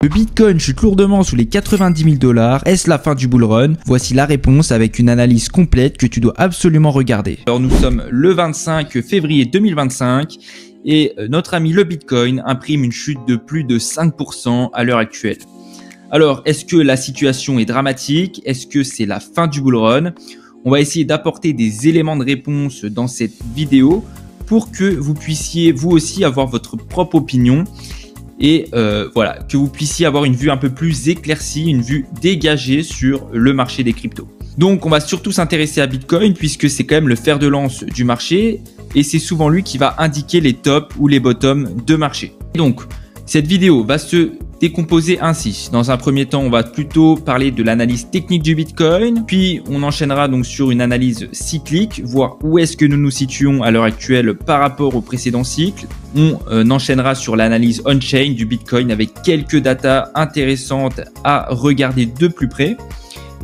Le Bitcoin chute lourdement sous les 90 000 $. Est-ce la fin du bull run? Voici la réponse avec une analyse complète que tu dois absolument regarder. Alors nous sommes le 25 février 2025 et notre ami le Bitcoin imprime une chute de plus de 5% à l'heure actuelle. Alors est-ce que la situation est dramatique? Est-ce que c'est la fin du bull run? On va essayer d'apporter des éléments de réponse dans cette vidéo pour que vous puissiez vous aussi avoir votre propre opinion. Et voilà, que vous puissiez avoir une vue un peu plus éclaircie, une vue dégagée sur le marché des cryptos. Donc on va surtout s'intéresser à Bitcoin puisque c'est quand même le fer de lance du marché et c'est souvent lui qui va indiquer les tops ou les bottoms de marché. Donc cette vidéo va se décomposer ainsi. Dans un premier temps, on va plutôt parler de l'analyse technique du Bitcoin, puis on enchaînera donc sur une analyse cyclique, voir où est-ce que nous nous situons à l'heure actuelle par rapport au précédent cycle. On enchaînera sur l'analyse on-chain du Bitcoin avec quelques datas intéressantes à regarder de plus près.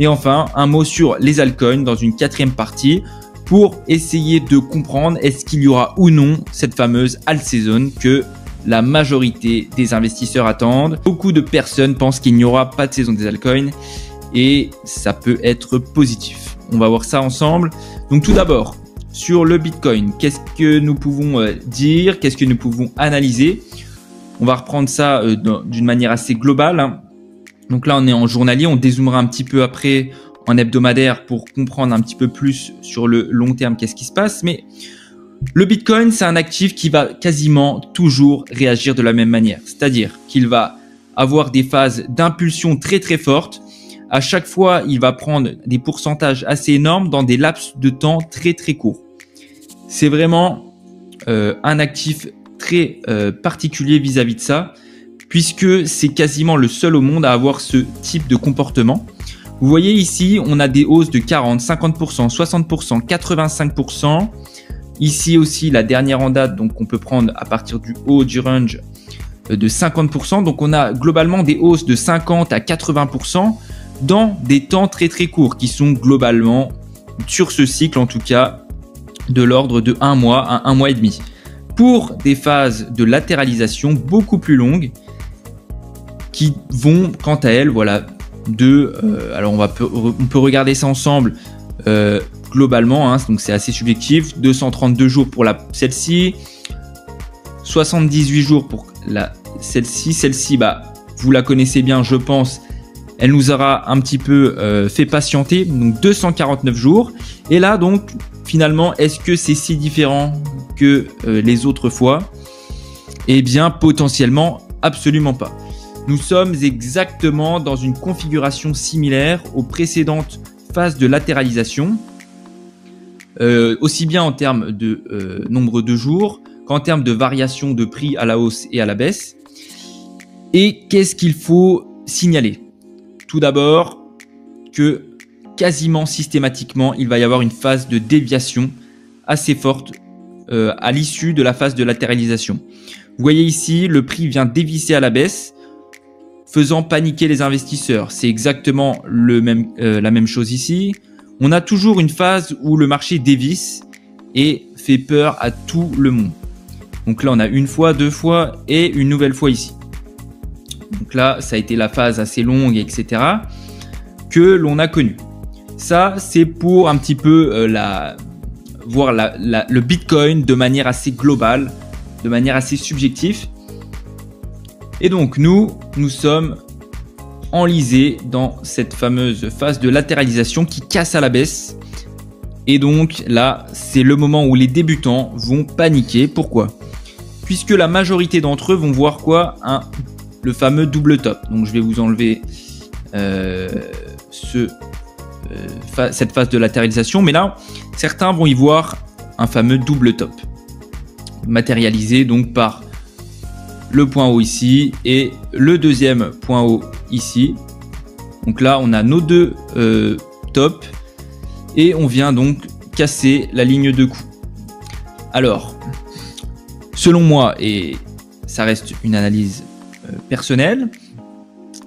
Et enfin, un mot sur les altcoins dans une quatrième partie pour essayer de comprendre est-ce qu'il y aura ou non cette fameuse alt season que la majorité des investisseurs attendent. Beaucoup de personnes pensent qu'il n'y aura pas de saison des altcoins et ça peut être positif. On va voir ça ensemble. Donc tout d'abord, sur le Bitcoin, qu'est-ce que nous pouvons dire? Qu'est-ce que nous pouvons analyser? On va reprendre ça d'une manière assez globale. Donc là, on est en journalier. On dézoomera un petit peu après en hebdomadaire pour comprendre un petit peu plus sur le long terme qu'est-ce qui se passe. Mais le Bitcoin, c'est un actif qui va quasiment toujours réagir de la même manière. C'est-à-dire qu'il va avoir des phases d'impulsion très très fortes. À chaque fois, il va prendre des pourcentages assez énormes dans des laps de temps très très courts. C'est vraiment un actif très particulier vis-à-vis de ça, puisque c'est quasiment le seul au monde à avoir ce type de comportement. Vous voyez ici, on a des hausses de 40, 50%, 60%, 85%. Ici aussi, la dernière en date, donc on peut prendre à partir du haut du range de 50%. Donc on a globalement des hausses de 50 à 80% dans des temps très très courts qui sont globalement, sur ce cycle en tout cas, de l'ordre de 1 mois à 1 mois et demi. Pour des phases de latéralisation beaucoup plus longues qui vont quant à elles, voilà, alors on peut regarder ça ensemble globalement, hein, donc c'est assez subjectif. 232 jours pour celle-ci, 78 jours pour celle-ci. Celle-ci, vous la connaissez bien, je pense. Elle nous aura un petit peu fait patienter, donc 249 jours. Et là, donc, finalement, est-ce que c'est si différent que les autres fois? Eh bien, potentiellement, absolument pas. Nous sommes exactement dans une configuration similaire aux précédentes phases de latéralisation, aussi bien en termes de nombre de jours qu'en termes de variation de prix à la hausse et à la baisse. Et qu'est-ce qu'il faut signaler? Tout d'abord que quasiment systématiquement, il va y avoir une phase de déviation assez forte à l'issue de la phase de latéralisation. Vous voyez ici, le prix vient dévisser à la baisse, faisant paniquer les investisseurs. C'est exactement la même chose ici. On a toujours une phase où le marché dévisse et fait peur à tout le monde. Donc là, on a une fois, deux fois et une nouvelle fois ici. Donc là, ça a été la phase assez longue, etc. que l'on a connue. Ça, c'est pour un petit peu voir le Bitcoin de manière assez globale, de manière assez subjective. Et donc, nous sommes enlisés dans cette fameuse phase de latéralisation qui casse à la baisse. Et donc, là, c'est le moment où les débutants vont paniquer. Pourquoi? Puisque la majorité d'entre eux vont voir quoi? Le fameux double top. Donc, je vais vous enlever cette phase de latéralisation. Mais là, certains vont y voir un fameux double top matérialisé donc par le point haut ici et le deuxième point haut ici. Donc là, on a nos deux tops et on vient donc casser la ligne de coup. Alors, selon moi, et ça reste une analyse personnelle,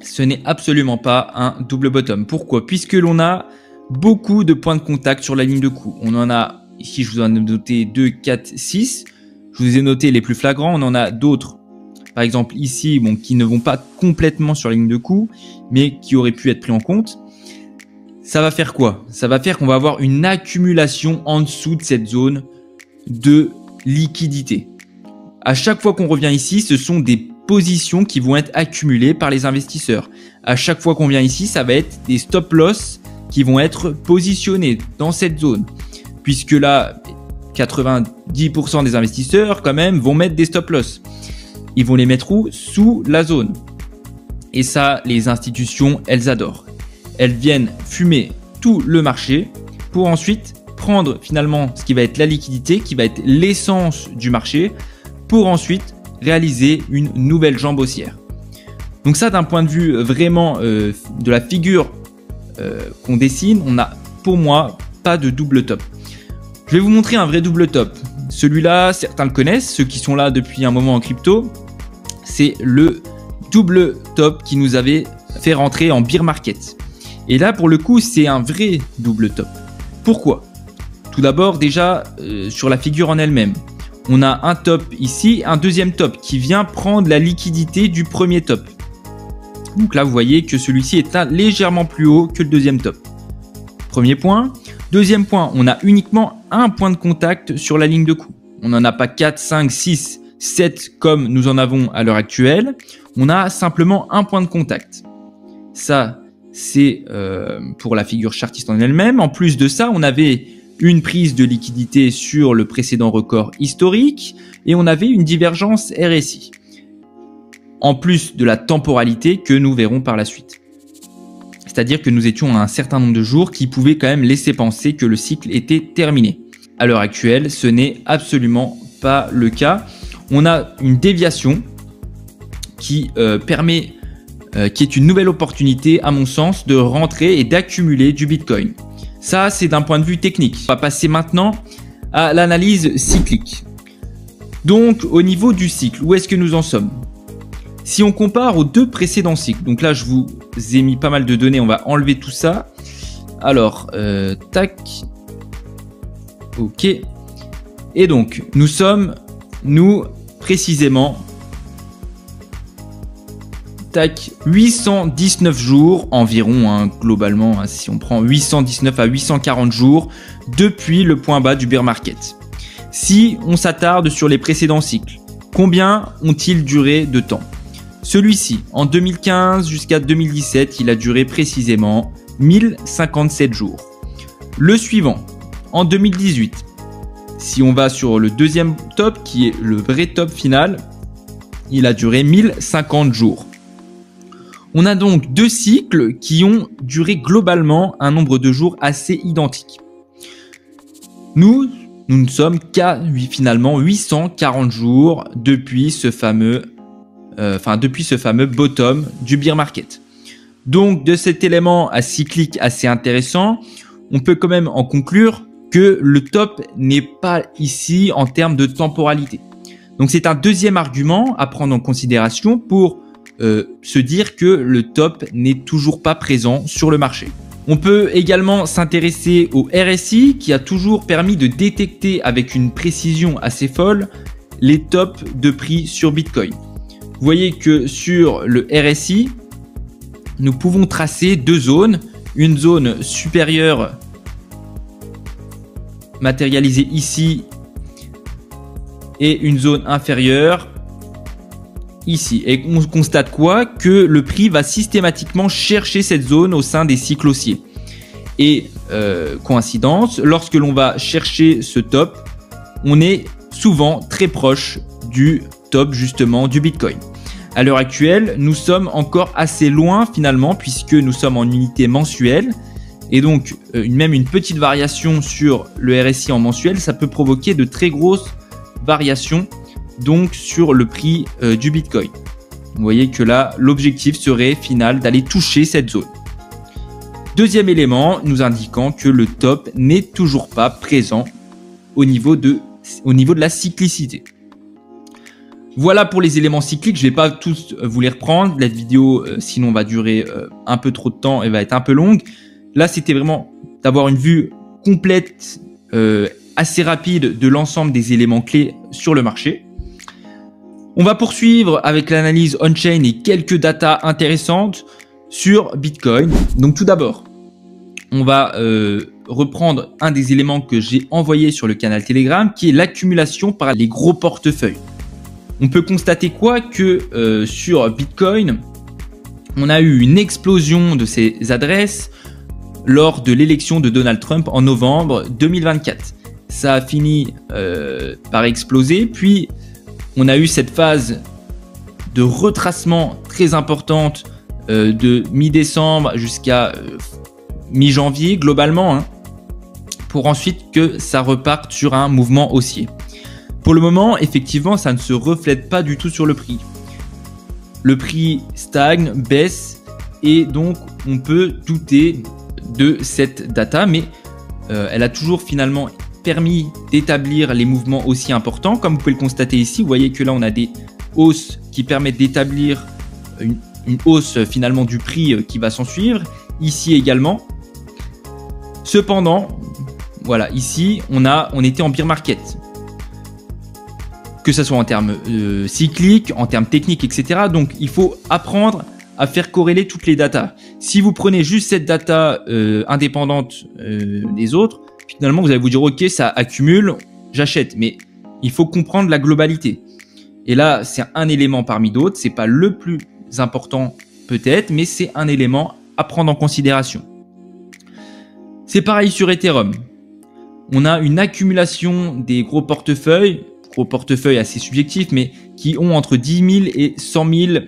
ce n'est absolument pas un double bottom. Pourquoi? Puisque l'on a beaucoup de points de contact sur la ligne de coup. On en a, ici je vous en ai noté 2, 4, 6. Je vous ai noté les plus flagrants. On en a d'autres par exemple ici, bon, qui ne vont pas complètement sur la ligne de coup, mais qui auraient pu être pris en compte, ça va faire quoi? Ça va faire qu'on va avoir une accumulation en dessous de cette zone de liquidité. À chaque fois qu'on revient ici, ce sont des positions qui vont être accumulées par les investisseurs. À chaque fois qu'on vient ici, ça va être des stop loss qui vont être positionnés dans cette zone. Puisque là, 90% des investisseurs quand même vont mettre des stop loss. Ils vont les mettre où? Sous la zone. Et ça, les institutions, elles adorent. Elles viennent fumer tout le marché pour ensuite prendre finalement ce qui va être la liquidité, qui va être l'essence du marché, pour ensuite réaliser une nouvelle jambe haussière. Donc ça, d'un point de vue vraiment de la figure qu'on dessine, on n'a pour moi pas de double top. Je vais vous montrer un vrai double top. Celui-là, certains le connaissent, ceux qui sont là depuis un moment en crypto, c'est le double top qui nous avait fait rentrer en bear market. Et là, pour le coup, c'est un vrai double top. Pourquoi? Tout d'abord, déjà, sur la figure en elle-même, on a un top ici, un deuxième top qui vient prendre la liquidité du premier top. Donc là, vous voyez que celui-ci est légèrement plus haut que le deuxième top. Premier point. Deuxième point, on a uniquement un point de contact sur la ligne de coup. On n'en a pas 4, 5, 6, 7 comme nous en avons à l'heure actuelle. On a simplement un point de contact. Ça, c'est pour la figure chartiste en elle-même. En plus de ça, on avait une prise de liquidité sur le précédent record historique et on avait une divergence RSI. En plus de la temporalité que nous verrons par la suite. C'est-à-dire que nous étions à un certain nombre de jours qui pouvaient quand même laisser penser que le cycle était terminé. À l'heure actuelle, ce n'est absolument pas le cas. On a une déviation qui qui est une nouvelle opportunité, à mon sens, de rentrer et d'accumuler du Bitcoin. Ça, c'est d'un point de vue technique. On va passer maintenant à l'analyse cyclique. Donc, au niveau du cycle, où est-ce que nous en sommes? Si on compare aux deux précédents cycles, donc là, je vous ai mis pas mal de données, on va enlever tout ça. Alors, tac. Ok. Et donc, nous sommes, précisément, tac, 819 jours environ, hein, globalement, hein, si on prend 819 à 840 jours depuis le point bas du bear market. Si on s'attarde sur les précédents cycles, combien ont-ils duré de temps? Celui-ci, en 2015 jusqu'à 2017, il a duré précisément 1057 jours. Le suivant, en 2018, si on va sur le deuxième top, qui est le vrai top final, il a duré 1050 jours. On a donc deux cycles qui ont duré globalement un nombre de jours assez identique. Nous ne sommes qu'à finalement 840 jours depuis ce fameux bottom du bear market. Donc de cet élément cyclique assez intéressant, on peut quand même en conclure que le top n'est pas ici en termes de temporalité. Donc c'est un deuxième argument à prendre en considération pour se dire que le top n'est toujours pas présent sur le marché. On peut également s'intéresser au RSI qui a toujours permis de détecter avec une précision assez folle les tops de prix sur Bitcoin. Vous voyez que sur le RSI, nous pouvons tracer deux zones. Une zone supérieure matérialisée ici et une zone inférieure ici. Et on constate quoi? Que le prix va systématiquement chercher cette zone au sein des cycles haussiers. Et coïncidence, lorsque l'on va chercher ce top, on est souvent très proche du top justement du Bitcoin. À l'heure actuelle, nous sommes encore assez loin finalement puisque nous sommes en unité mensuelle et donc même une petite variation sur le RSI en mensuel, ça peut provoquer de très grosses variations donc sur le prix du Bitcoin. Vous voyez que là, l'objectif serait final d'aller toucher cette zone. Deuxième élément nous indiquant que le top n'est toujours pas présent au niveau de la cyclicité. Voilà pour les éléments cycliques, je ne vais pas tous vous les reprendre. La vidéo, sinon, va durer un peu trop de temps et va être un peu longue. Là, c'était vraiment d'avoir une vue complète, assez rapide de l'ensemble des éléments clés sur le marché. On va poursuivre avec l'analyse on-chain et quelques datas intéressantes sur Bitcoin. Donc tout d'abord, on va reprendre un des éléments que j'ai envoyé sur le canal Telegram, qui est l'accumulation par les gros portefeuilles. On peut constater quoi que sur Bitcoin, on a eu une explosion de ces adresses lors de l'élection de Donald Trump en novembre 2024. Ça a fini par exploser, puis on a eu cette phase de retracement très importante de mi-décembre jusqu'à mi-janvier globalement, hein, pour ensuite que ça reparte sur un mouvement haussier. Pour le moment, effectivement, ça ne se reflète pas du tout sur le prix. Le prix stagne, baisse, et donc on peut douter de cette data, mais elle a toujours finalement permis d'établir les mouvements aussi importants. Comme vous pouvez le constater ici, vous voyez que là on a des hausses qui permettent d'établir une hausse finalement du prix qui va s'en suivre. Ici également. Cependant, voilà, ici on était en bear market. Que ce soit en termes cycliques, en termes techniques, etc. Donc il faut apprendre à faire corréler toutes les datas. Si vous prenez juste cette data indépendante des autres, finalement vous allez vous dire ok, ça accumule, j'achète. Mais il faut comprendre la globalité. Et là, c'est un élément parmi d'autres. C'est pas le plus important peut-être, mais c'est un élément à prendre en considération. C'est pareil sur Ethereum. On a une accumulation des gros portefeuilles assez subjectifs, mais qui ont entre 10 000 et 100 000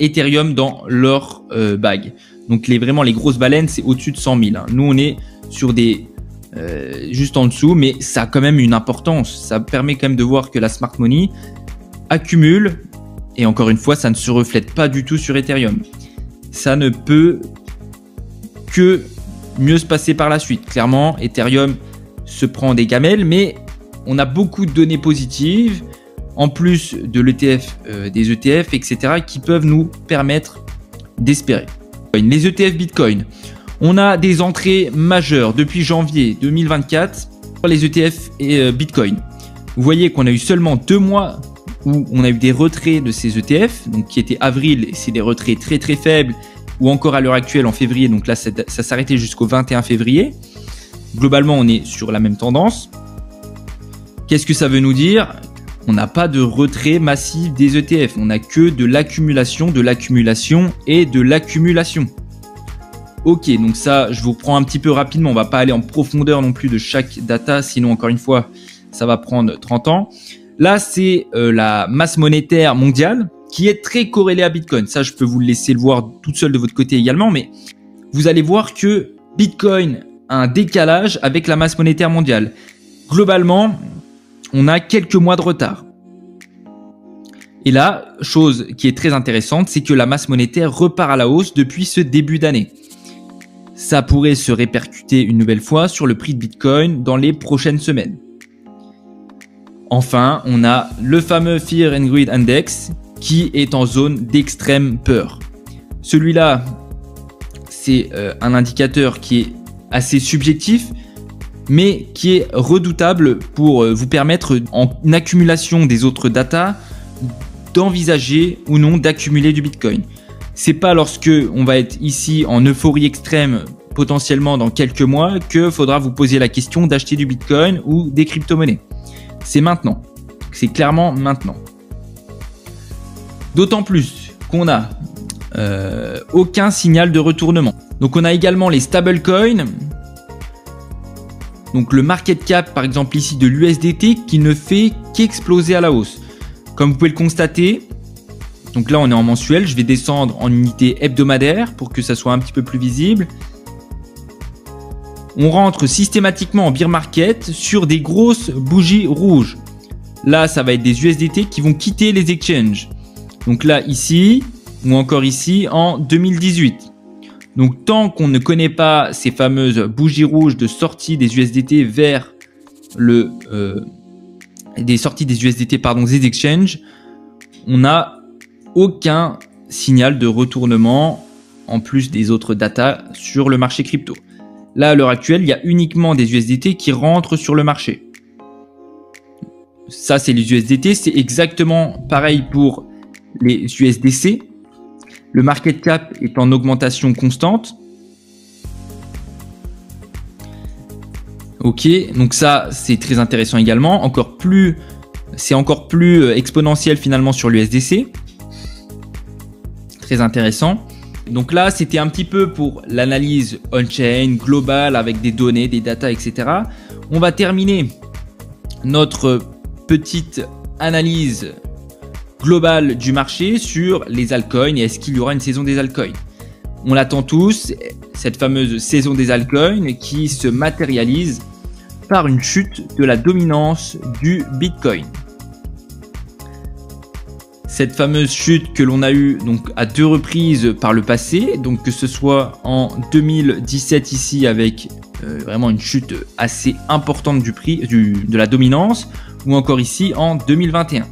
Ethereum dans leur bag. Donc vraiment les grosses baleines, c'est au-dessus de 100 000. Hein. Nous, on est sur des juste en dessous, mais ça a quand même une importance. Ça permet quand même de voir que la smart money accumule, et encore une fois, ça ne se reflète pas du tout sur Ethereum. Ça ne peut que mieux se passer par la suite. Clairement, Ethereum se prend des gamelles, mais on a beaucoup de données positives, en plus de l'ETF, des ETF, etc., qui peuvent nous permettre d'espérer. Les ETF Bitcoin, on a des entrées majeures depuis janvier 2024 pour les ETF et Bitcoin. Vous voyez qu'on a eu seulement 2 mois où on a eu des retraits de ces ETF, donc qui étaient avril, et c'est des retraits très très faibles, ou encore à l'heure actuelle en février, donc là ça s'arrêtait jusqu'au 21 février. Globalement, on est sur la même tendance. Qu'est-ce que ça veut nous dire? On n'a pas de retrait massif des ETF, on n'a que de l'accumulation et de l'accumulation. Ok, donc ça, je vous reprends un petit peu rapidement, on va pas aller en profondeur non plus de chaque data, sinon encore une fois, ça va prendre 30 ans. Là, c'est la masse monétaire mondiale qui est très corrélée à Bitcoin. Ça, je peux vous le laisser le voir toute seule de votre côté également, mais vous allez voir que Bitcoin a un décalage avec la masse monétaire mondiale. Globalement, on a quelques mois de retard. Et là, chose qui est très intéressante, c'est que la masse monétaire repart à la hausse depuis ce début d'année. Ça pourrait se répercuter une nouvelle fois sur le prix de Bitcoin dans les prochaines semaines. Enfin, on a le fameux Fear and Greed Index qui est en zone d'extrême peur. Celui-là, c'est un indicateur qui est assez subjectif, mais qui est redoutable pour vous permettre, en accumulation des autres datas, d'envisager ou non d'accumuler du Bitcoin. C'est pas lorsque on va être ici en euphorie extrême, potentiellement dans quelques mois, que faudra vous poser la question d'acheter du Bitcoin ou des crypto-monnaies. C'est maintenant. C'est clairement maintenant. D'autant plus qu'on a aucun signal de retournement. Donc on a également les stablecoins. Donc le market cap par exemple ici de l'USDT qui ne fait qu'exploser à la hausse. Comme vous pouvez le constater, donc là on est en mensuel, je vais descendre en unité hebdomadaire pour que ça soit un petit peu plus visible. On rentre systématiquement en bear market sur des grosses bougies rouges. Là ça va être des USDT qui vont quitter les exchanges. Donc là ici ou encore ici en 2018. Donc tant qu'on ne connaît pas ces fameuses bougies rouges de sortie des USDT vers des exchanges, on n'a aucun signal de retournement en plus des autres datas sur le marché crypto. Là à l'heure actuelle, il y a uniquement des USDT qui rentrent sur le marché. ça c'est les USDT, c'est exactement pareil pour les USDC. Le market cap est en augmentation constante. Ok, donc ça c'est très intéressant également. C'est encore plus exponentiel finalement sur l'USDC. Très intéressant. Donc là, c'était un petit peu pour l'analyse on-chain, globale, avec des données, des data, etc. On va terminer notre petite analyse globale du marché sur les altcoins et est-ce qu'il y aura une saison des altcoins. On l'attend tous, cette fameuse saison des altcoins qui se matérialise par une chute de la dominance du Bitcoin. Cette fameuse chute que l'on a eue donc à 2 reprises par le passé, donc que ce soit en 2017 ici avec vraiment une chute assez importante du prix de la dominance, ou encore ici en 2021.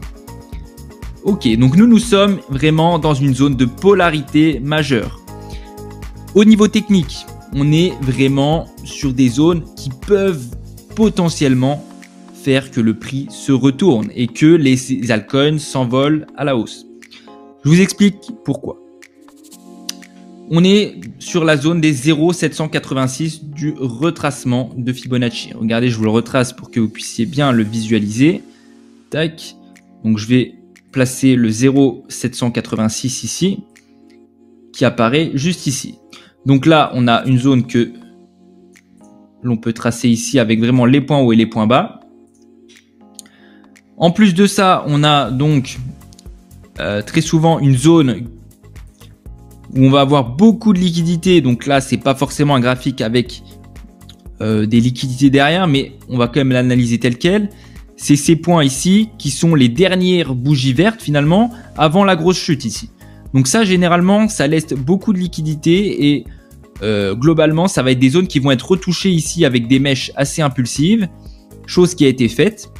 Ok, donc nous sommes vraiment dans une zone de polarité majeure. Au niveau technique, on est vraiment sur des zones qui peuvent potentiellement faire que le prix se retourne et que les altcoins s'envolent à la hausse. Je vous explique pourquoi. On est sur la zone des 0,786 du retracement de Fibonacci. Regardez, je vous le retrace pour que vous puissiez bien le visualiser. Tac. Donc je vais placer le 0,786 ici, qui apparaît juste ici. Donc là, on a une zone que l'on peut tracer ici avec vraiment les points hauts et les points bas. En plus de ça, on a donc très souvent une zone où on va avoir beaucoup de liquidités. Donc là, c'est pas forcément un graphique avec des liquidités derrière, mais on va quand même l'analyser tel quel. C'est ces points ici qui sont les dernières bougies vertes finalement avant la grosse chute ici. Donc ça, généralement, ça laisse beaucoup de liquidités et globalement, ça va être des zones qui vont être retouchées ici avec des mèches assez impulsives, chose qui a été faite,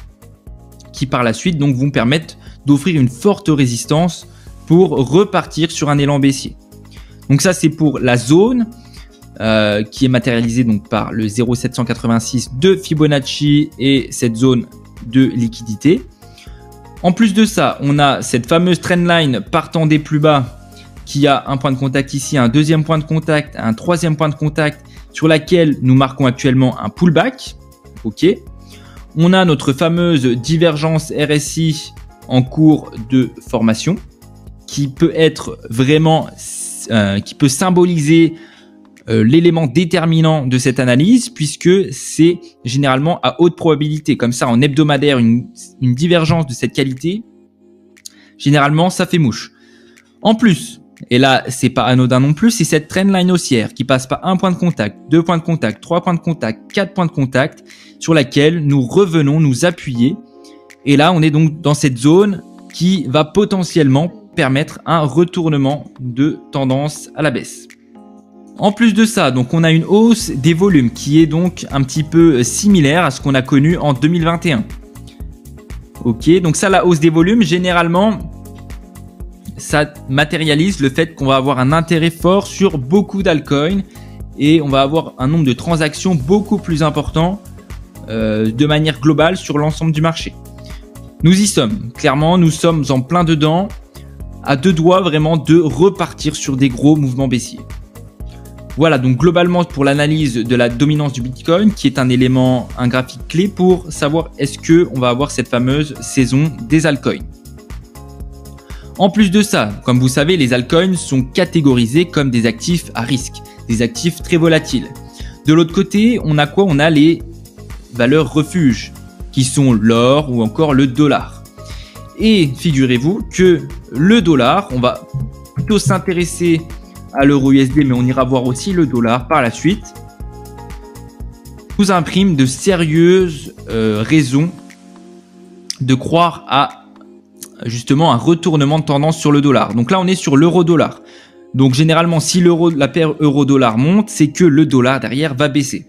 qui par la suite donc vont permettre d'offrir une forte résistance pour repartir sur un élan baissier. Donc ça c'est pour la zone qui est matérialisée donc par le 0,786 de Fibonacci et cette zone de liquidité. En plus de ça, on a cette fameuse trendline partant des plus bas qui a un point de contact ici, un deuxième point de contact, un troisième point de contact sur laquelle nous marquons actuellement un pullback. Ok. On a notre fameuse divergence RSI en cours de formation qui peut être vraiment, qui peut symboliser l'élément déterminant de cette analyse puisque c'est généralement à haute probabilité. Comme ça, en hebdomadaire, une divergence de cette qualité, généralement, ça fait mouche. En plus, et là, c'est pas anodin non plus, c'est cette trendline haussière qui passe par un point de contact, 2 points de contact, 3 points de contact, 4 points de contact sur laquelle nous revenons nous appuyer. Et là, on est donc dans cette zone qui va potentiellement permettre un retournement de tendance à la baisse. En plus de ça, donc on a une hausse des volumes qui est donc un petit peu similaire à ce qu'on a connu en 2021. Ok, donc ça, la hausse des volumes, généralement, ça matérialise le fait qu'on va avoir un intérêt fort sur beaucoup d'altcoins et on va avoir un nombre de transactions beaucoup plus important de manière globale sur l'ensemble du marché. Nous y sommes, clairement, nous sommes en plein dedans, à 2 doigts vraiment de repartir sur des gros mouvements baissiers. Voilà donc globalement pour l'analyse de la dominance du Bitcoin qui est un élément, un graphique clé pour savoir est-ce qu'on va avoir cette fameuse saison des altcoins. En plus de ça, comme vous savez, les altcoins sont catégorisés comme des actifs à risque, des actifs très volatiles. De l'autre côté, on a quoi? On a les valeurs refuges qui sont l'or ou encore le dollar. Et figurez-vous que le dollar, on va plutôt s'intéresser à l'euro USD, mais on ira voir aussi le dollar par la suite, nous imprime de sérieuses raisons de croire à justement un retournement de tendance sur le dollar. Donc là, on est sur l'euro-dollar. Donc généralement, si la paire euro-dollar monte, c'est que le dollar derrière va baisser.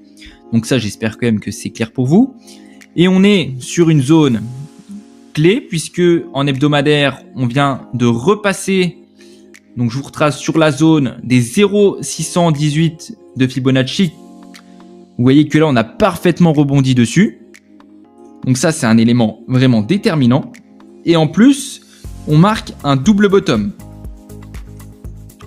Donc ça, j'espère quand même que c'est clair pour vous. Et on est sur une zone clé puisque en hebdomadaire, on vient de repasser. Donc je vous retrace sur la zone des 0,618 de Fibonacci. Vous voyez que là, on a parfaitement rebondi dessus. Donc ça, c'est un élément vraiment déterminant. Et en plus, on marque un double bottom.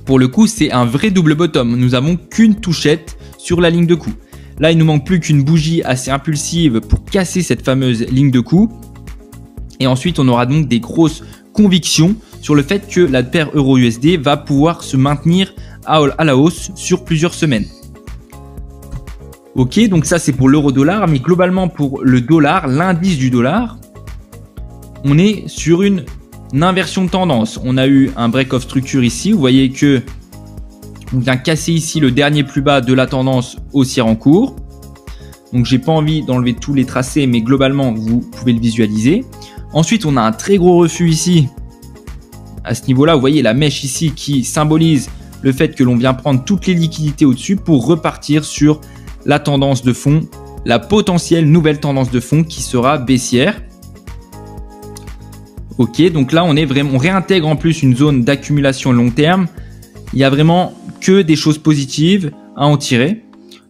Pour le coup, c'est un vrai double bottom. Nous n'avons qu'une touchette sur la ligne de coup. Là, il nous manque plus qu'une bougie assez impulsive pour casser cette fameuse ligne de coup. Et ensuite, on aura donc des grosses convictions sur le fait que la paire euro-USD va pouvoir se maintenir à la hausse sur plusieurs semaines. Ok, donc ça c'est pour l'euro-dollar, mais globalement pour le dollar, l'indice du dollar, on est sur une inversion de tendance. On a eu un break of structure ici, vous voyez que on vient casser ici le dernier plus bas de la tendance haussière en cours. Donc j'ai pas envie d'enlever tous les tracés, mais globalement vous pouvez le visualiser. Ensuite on a un très gros refus ici, à ce niveau-là, vous voyez la mèche ici qui symbolise le fait que l'on vient prendre toutes les liquidités au-dessus pour repartir sur la tendance de fond, la potentielle nouvelle tendance de fond qui sera baissière. Ok, donc là on réintègre en plus une zone d'accumulation long terme. Il y a vraiment que des choses positives à en tirer.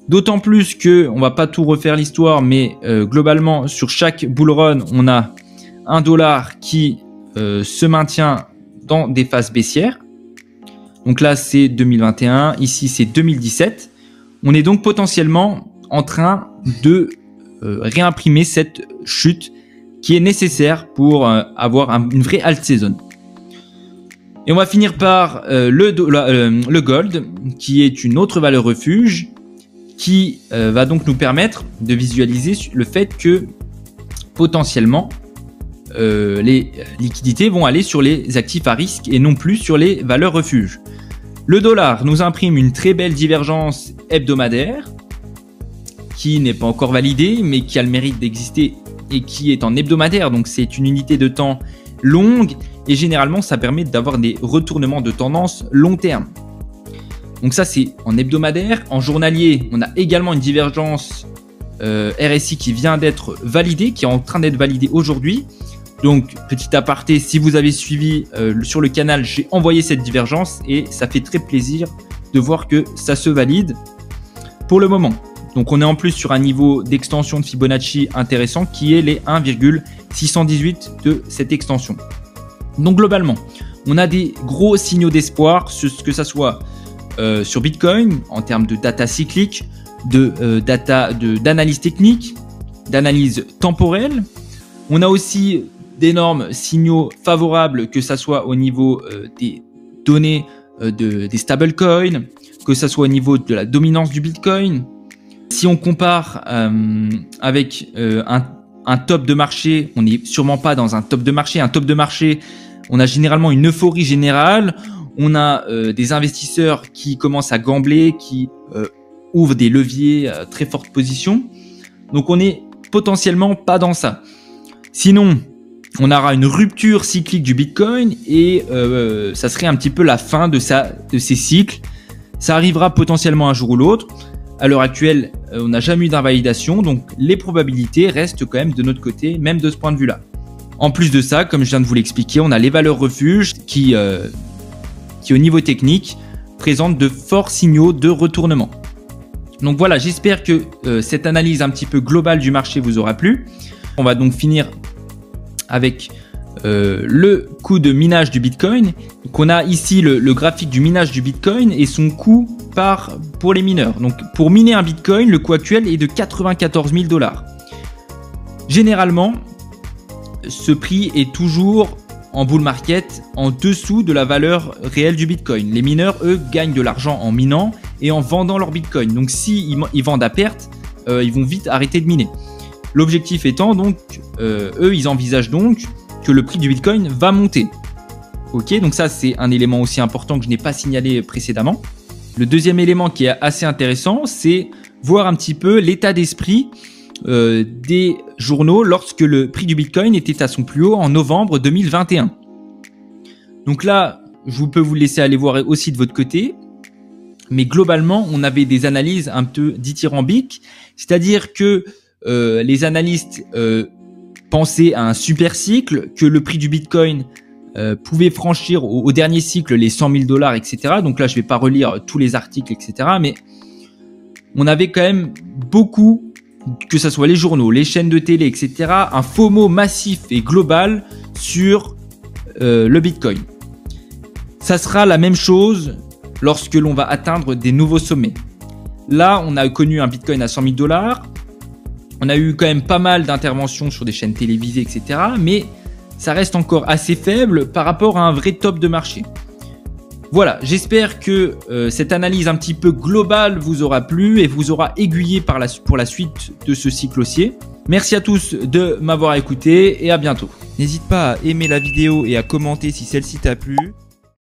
D'autant plus que, on va pas tout refaire l'histoire, mais globalement sur chaque bull run, on a un dollar qui se maintient dans des phases baissières. Donc là c'est 2021, ici c'est 2017. On est donc potentiellement en train de réimprimer cette chute qui est nécessaire pour avoir une vraie alt season. Et on va finir par le gold, qui est une autre valeur refuge, qui va donc nous permettre de visualiser le fait que potentiellement les liquidités vont aller sur les actifs à risque et non plus sur les valeurs refuges. Le dollar nous imprime une très belle divergence hebdomadaire qui n'est pas encore validée mais qui a le mérite d'exister et qui est en hebdomadaire, donc c'est une unité de temps longue et généralement ça permet d'avoir des retournements de tendance long terme. Donc ça c'est en hebdomadaire. En journalier, on a également une divergence RSI qui vient d'être validée, qui est en train d'être validée aujourd'hui. Donc petit aparté, si vous avez suivi sur le canal, j'ai envoyé cette divergence et ça fait très plaisir de voir que ça se valide pour le moment. Donc on est en plus sur un niveau d'extension de Fibonacci intéressant qui est les 1,618 de cette extension. Donc globalement, on a des gros signaux d'espoir, que ça soit sur Bitcoin en termes de data cyclique, d'analyse technique, d'analyse temporelle. On a aussi d'énormes signaux favorables, que ça soit au niveau des données des stablecoins, que ça soit au niveau de la dominance du Bitcoin. Si on compare avec un top de marché, on n'est sûrement pas dans un top de marché. Un top de marché, on a généralement une euphorie générale. On a des investisseurs qui commencent à gambler, qui ouvrent des leviers à très forte position. Donc on n'est potentiellement pas dans ça. Sinon, on aura une rupture cyclique du Bitcoin et ça serait un petit peu la fin de ces cycles. Ça arrivera potentiellement un jour ou l'autre. À l'heure actuelle, on n'a jamais eu d'invalidation, donc les probabilités restent quand même de notre côté, même de ce point de vue-là. En plus de ça, comme je viens de vous l'expliquer, on a les valeurs refuges qui au niveau technique, présentent de forts signaux de retournement. Donc voilà, j'espère que cette analyse un petit peu globale du marché vous aura plu. On va donc finir avec le coût de minage du Bitcoin. Donc on a ici le graphique du minage du Bitcoin et son coût pour les mineurs. Donc pour miner un Bitcoin, le coût actuel est de 94 000 $. Généralement, ce prix est toujours en bull market en dessous de la valeur réelle du Bitcoin. Les mineurs, eux, gagnent de l'argent en minant et en vendant leur Bitcoin. Donc si ils vendent à perte, ils vont vite arrêter de miner. L'objectif étant donc, eux, ils envisagent donc que le prix du Bitcoin va monter. Ok, donc ça c'est un élément aussi important que je n'ai pas signalé précédemment. Le deuxième élément qui est assez intéressant, c'est voir un petit peu l'état d'esprit des journaux lorsque le prix du Bitcoin était à son plus haut en novembre 2021. Donc là, je peux vous laisser aller voir aussi de votre côté. Mais globalement, on avait des analyses un peu dithyrambiques, c'est-à-dire que les analystes pensaient à un super cycle, que le prix du Bitcoin pouvait franchir au dernier cycle les 100 000 $, etc. Donc là, je ne vais pas relire tous les articles, etc. Mais on avait quand même beaucoup que ce soit les journaux, les chaînes de télé, etc., un FOMO massif et global sur le Bitcoin. Ça sera la même chose lorsque l'on va atteindre des nouveaux sommets. Là, on a connu un Bitcoin à 100 000 $. On a eu quand même pas mal d'interventions sur des chaînes télévisées, etc. Mais ça reste encore assez faible par rapport à un vrai top de marché. Voilà, j'espère que cette analyse un petit peu globale vous aura plu et vous aura aiguillé pour la suite de ce cycle haussier. Merci à tous de m'avoir écouté et à bientôt. N'hésite pas à aimer la vidéo et à commenter si celle-ci t'a plu.